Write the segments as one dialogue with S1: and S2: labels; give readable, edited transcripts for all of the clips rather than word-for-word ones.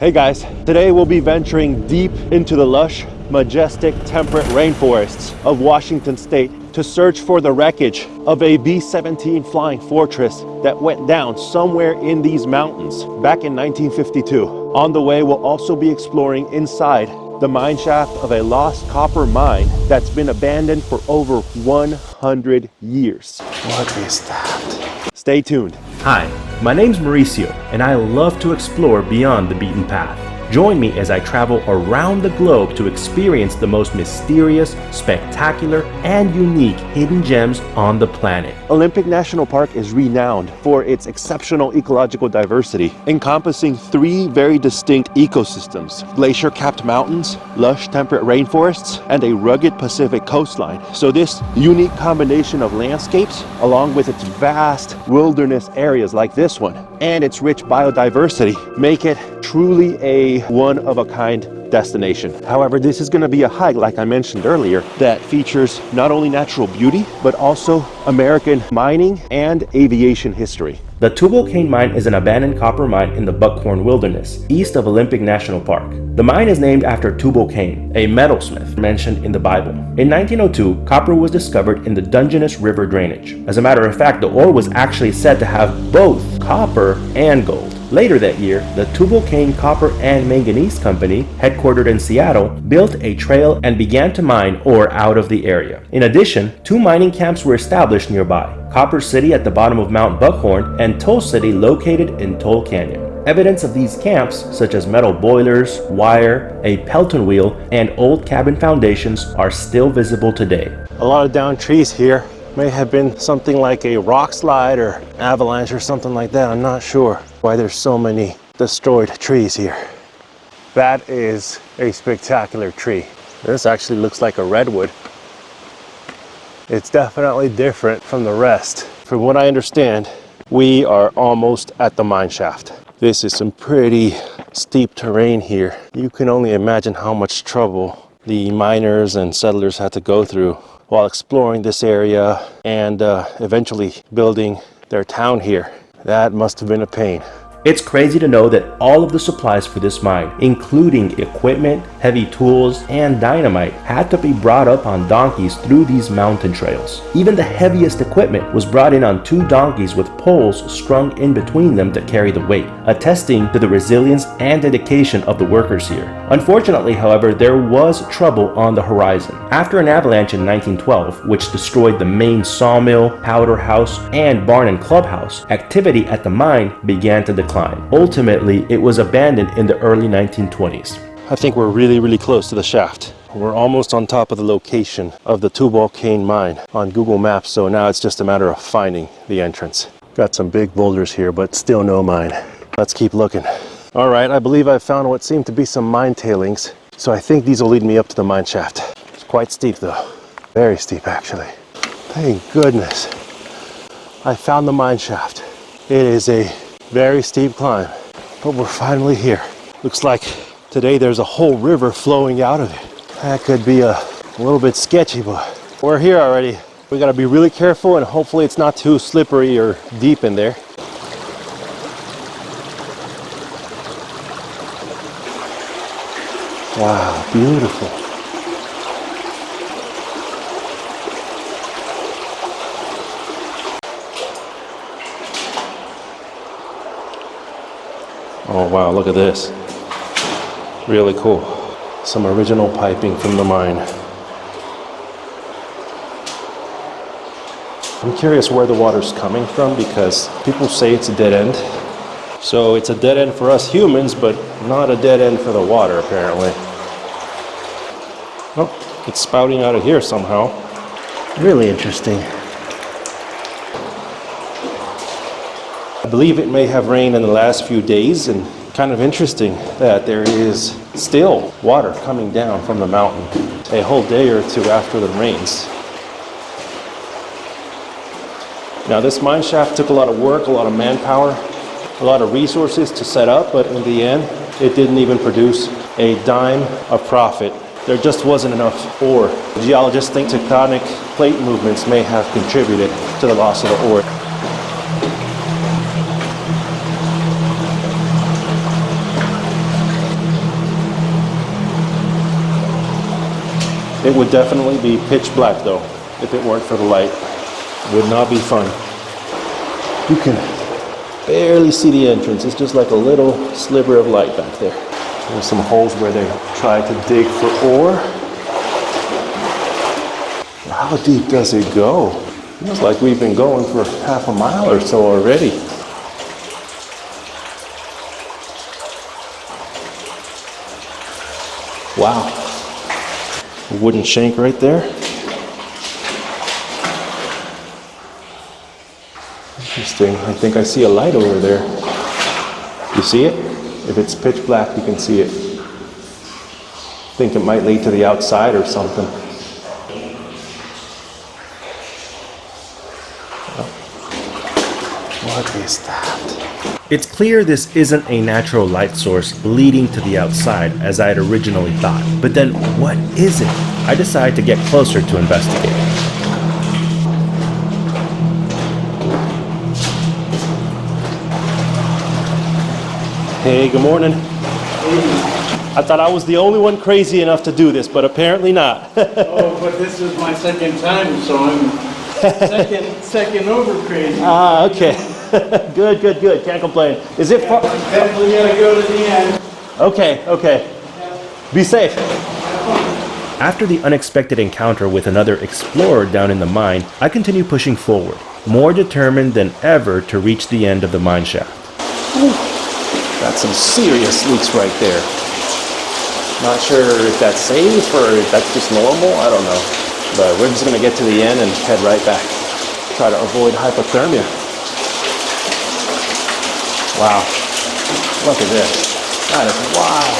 S1: Hey guys, today we'll be venturing deep into the lush, majestic, temperate rainforests of Washington State to search for the wreckage of a B-17 flying fortress that went down somewhere in these mountains back in 1952. On the way, we'll also be exploring inside the mine shaft of a lost copper mine that's been abandoned for over 100 years.
S2: What is that?
S1: Stay tuned.
S3: Hi, my name's Mauricio, and I love to explore beyond the beaten path. Join me as I travel around the globe to experience the most mysterious, spectacular, and unique hidden gems on the planet.
S1: Olympic National Park is renowned for its exceptional ecological diversity, encompassing three very distinct ecosystems: glacier-capped mountains, lush temperate rainforests, and a rugged Pacific coastline. So this unique combination of landscapes, along with its vast wilderness areas like this one, and its rich biodiversity, make it truly a one-of-a-kind destination. However, this is going to be a hike, like I mentioned earlier, that features not only natural beauty, but also American mining and aviation history.
S3: The Tubal Cain mine is an abandoned copper mine in the Buckhorn Wilderness, east of Olympic National Park. The mine is named after Tubal Cain, a metalsmith mentioned in the Bible. In 1902, copper was discovered in the Dungeness River drainage. As a matter of fact, the ore was actually said to have both copper and gold. Later that year, the Tubal Cain Copper and Manganese Company, headquartered in Seattle, built a trail and began to mine ore out of the area. In addition, two mining camps were established nearby: Copper City at the bottom of Mount Buckhorn and Toll City located in Toll Canyon. Evidence of these camps, such as metal boilers, wire, a Pelton wheel, and old cabin foundations, are still visible today.
S1: A lot of downed trees here. May have been something like a rock slide or avalanche or something like that. I'm not sure why there's so many destroyed trees here. That is a spectacular tree. This actually looks like a redwood. It's definitely different from the rest. From what I understand, we are almost at the mine shaft. This is some pretty steep terrain here. You can only imagine how much trouble the miners and settlers had to go through while exploring this area and eventually building their town here. That must have been a pain.
S3: It's crazy to know that all of the supplies for this mine, including equipment, heavy tools, and dynamite, had to be brought up on donkeys through these mountain trails. Even the heaviest equipment was brought in on two donkeys with poles strung in between them to carry the weight, attesting to the resilience and dedication of the workers here. Unfortunately, however, there was trouble on the horizon. After an avalanche in 1912, which destroyed the main sawmill, powder house, and barn and clubhouse, activity at the mine began to decline. Ultimately, it was abandoned in the early 1920s.
S1: I think we're really close to the shaft. We're almost on top of the location of the Tubal Cain mine on Google Maps, so now it's just a matter of finding the entrance. Got some big boulders here, but still no mine. Let's keep looking. All right, I believe I found what seemed to be some mine tailings, so I think these will lead me up to the mine shaft. It's quite steep though. Very steep actually. Thank goodness. I found the mine shaft. It is a very steep climb, but we're finally here. Looks like today there's a whole river flowing out of it. That could be a little bit sketchy, but we're here already. We gotta be really careful and hopefully it's not too slippery or deep in there. Wow, beautiful. Oh wow, look at this. Really cool. Some original piping from the mine. I'm curious where the water's coming from because people say it's a dead end. So it's a dead end for us humans, but not a dead end for the water apparently. Oh, it's spouting out of here somehow. Really interesting. I believe it may have rained in the last few days, and kind of interesting that there is still water coming down from the mountain a whole day or two after the rains. Now this mine shaft took a lot of work, a lot of manpower, a lot of resources to set up, but in the end, it didn't even produce a dime of profit. There just wasn't enough ore. Geologists think tectonic plate movements may have contributed to the loss of the ore. It would definitely be pitch black though, if it weren't for the light. Would not be fun. You can barely see the entrance. It's just like a little sliver of light back there. There's some holes where they try to dig for ore. How deep does it go? Feels like we've been going for half a mile or so already. Wow. A wooden shank right there. Interesting. I think I see a light over there. You see it? If it's pitch black, you can see it. I think it might lead to the outside or something. What is that?
S3: It's clear this isn't a natural light source leading to the outside as I had originally thought. But then what is it? I decided to get closer to investigate.
S1: Hey, good morning. I thought I was the only one crazy enough to do this, but apparently not.
S2: Oh, but this is my second time, so I'm second over crazy.
S1: Ah, okay. Good. Can't complain. Is it far?
S2: Definitely gotta go to the end.
S1: Okay. Be safe.
S3: After the unexpected encounter with another explorer down in the mine, I continue pushing forward, more determined than ever to reach the end of the mine shaft.
S1: That's some serious leaks right there. Not sure if that's safe or if that's just normal. I don't know. But we're just gonna get to the end and head right back. Try to avoid hypothermia. Wow. Look at this. That is wild.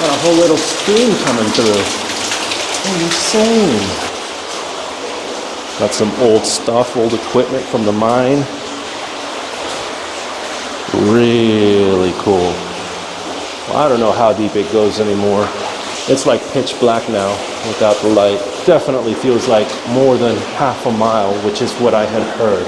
S1: Got a whole little stream coming through. Insane. Got some old stuff, old equipment from the mine. Really cool. Well, I don't know how deep it goes anymore. It's like pitch black now without the light. Definitely feels like more than half a mile, which is what I had heard.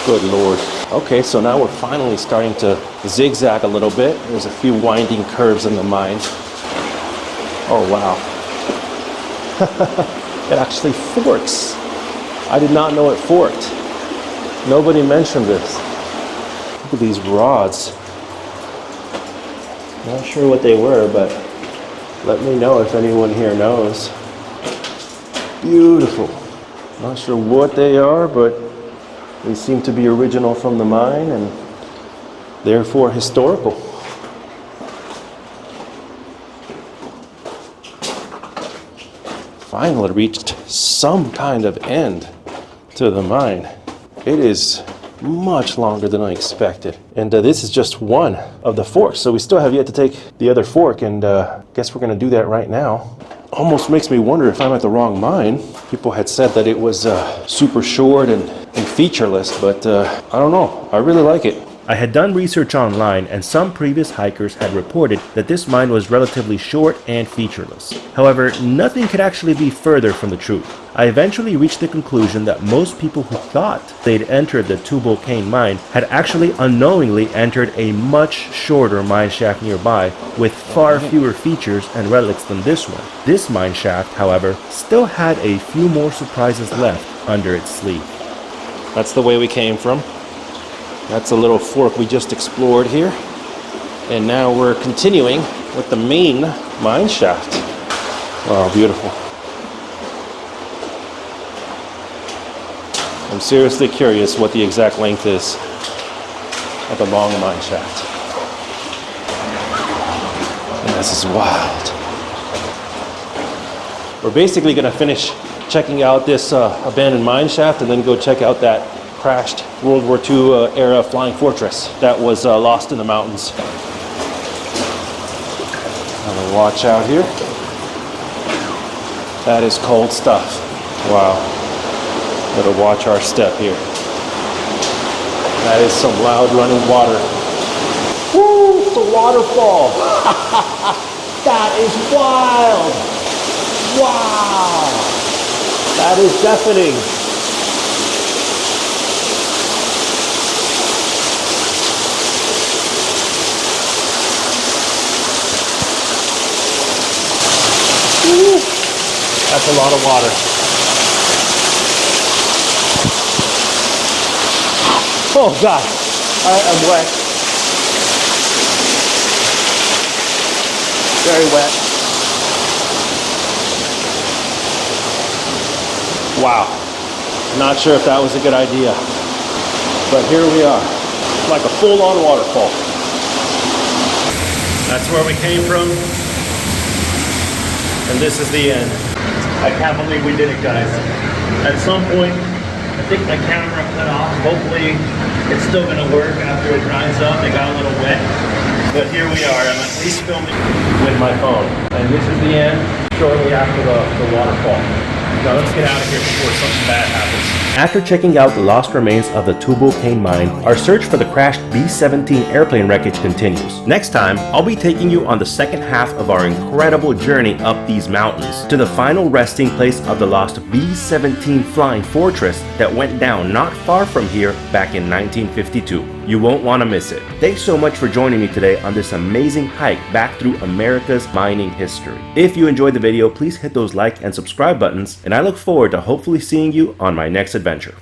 S1: Good Lord. Okay, so now we're finally starting to zigzag a little bit. There's a few winding curves in the mine. Oh, wow. It actually forks. I did not know it forked. Nobody mentioned this. Look at these rods. Not sure what they were, but let me know if anyone here knows. Beautiful. Not sure what they are, but they seem to be original from the mine and therefore historical. Finally reached some kind of end to the mine. It is much longer than I expected. And this is just one of the forks. So we still have yet to take the other fork, and guess we're gonna do that right now. Almost makes me wonder if I'm at the wrong mine. People had said that it was super short and featureless, but I don't know. I really like it.
S3: I had done research online, and some previous hikers had reported that this mine was relatively short and featureless. However, nothing could actually be further from the truth. I eventually reached the conclusion that most people who thought they'd entered the Tubal Cain mine had actually unknowingly entered a much shorter mine shaft nearby with far fewer features and relics than this one. This mine shaft, however, still had a few more surprises left under its sleeve.
S1: That's the way we came from. That's a little fork we just explored here. And now we're continuing with the main mine shaft. Wow, beautiful. I'm seriously curious what the exact length is of the long mine shaft. And this is wild. We're basically gonna finish checking out this abandoned mine shaft and then go check out that crashed World War II era flying fortress that was lost in the mountains. Have a watch out here. That is cold stuff. Wow. Gotta watch our step here. That is some loud running water. Woo! It's a waterfall. That is wild. Wow. That is deafening. Woo. That's a lot of water. Oh God, I am wet. Very wet. Wow, not sure if that was a good idea, but here we are, like a full-on waterfall. That's where we came from, and this is the end. I can't believe we did it, guys. At some point, I think my camera cut off. Hopefully, it's still gonna work after it dries up. It got a little wet, but here we are. I'm at least filming with my phone, and this is the end, shortly after the waterfall. Now let's get out of here before something bad happens. After checking out the lost remains of the Tubal Cain mine, our search for the crashed B-17 airplane wreckage continues. Next time, I'll be taking you on the second half of our incredible journey up these mountains to the final resting place of the lost B-17 flying fortress that went down not far from here back in 1952. You won't want to miss it. Thanks so much for joining me today on this amazing hike back through America's mining history. If you enjoyed the video, please hit those like and subscribe buttons, and I look forward to hopefully seeing you on my next adventure.